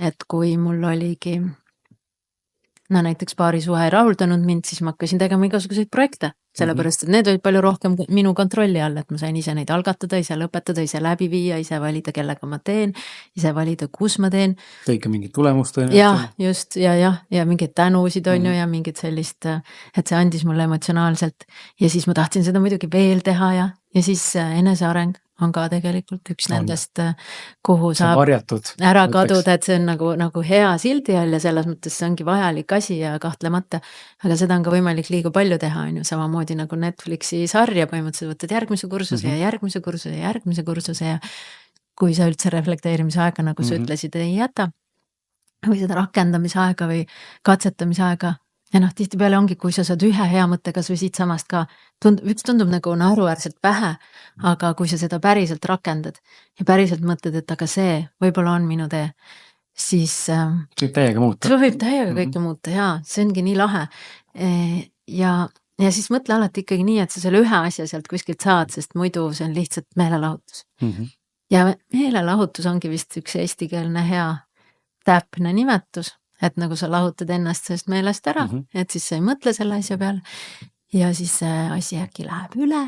et kui mul oligi no näiteks paari suhe ei rahuldanud mind, siis ma hakkasin tegema igasuguseid projekte, sellepärast et need olid palju rohkem minu kontrolli all, et ma sain ise neid algatada, ise lõpetada, ise läbi viia, ise valida, kellega ma teen, ise valida, kus ma teen. Tõike mingit tulemust jah, just, ja mingeid tänusid on ju ja mingit sellist, et see andis mulle emotsionaalselt ja siis ma tahtsin seda muidugi veel teha ja siis eneseareng on ka tegelikult üks nendest, kuhu saab varjatud, ära kaduda, et see on nagu hea sildi all ja selles mõttes see ongi vajalik asi ja kahtlemata, aga seda on ka võimalik liiga palju teha, on ju, samamoodi nagu Netflixi sarja põhimõtteliselt võtad järgmise kursuse ja järgmise kursuse ja järgmise kursuse ja kui sa üldse reflekteerimise aega, nagu sa ütlesid, ei jäta või seda rakendamise aega või katsetamise aega. Ja tihtipeale ongi, kui sa saad ühe hea mõtte kas või siit samast ka, tundub nagu naeruväärselt vähe, aga kui sa seda päriselt rakendad ja päriselt mõtled, et aga see võib-olla on minu tee, siis see võib täiega muuta. See võib täiega kõike muuta, jaa, see ongi nii lahe. Ja siis mõtle alati ikkagi nii, et sa selle ühe asja sealt kuskilt saad, sest muidu see on lihtsalt meelelahutus. Ja meelelahutus ongi vist üks eestikeelne hea täpne nimetus, et nagu sa lahutad ennast sellest meelest ära, et siis sa ei mõtle selle asja peale ja siis see asi äkki läheb üle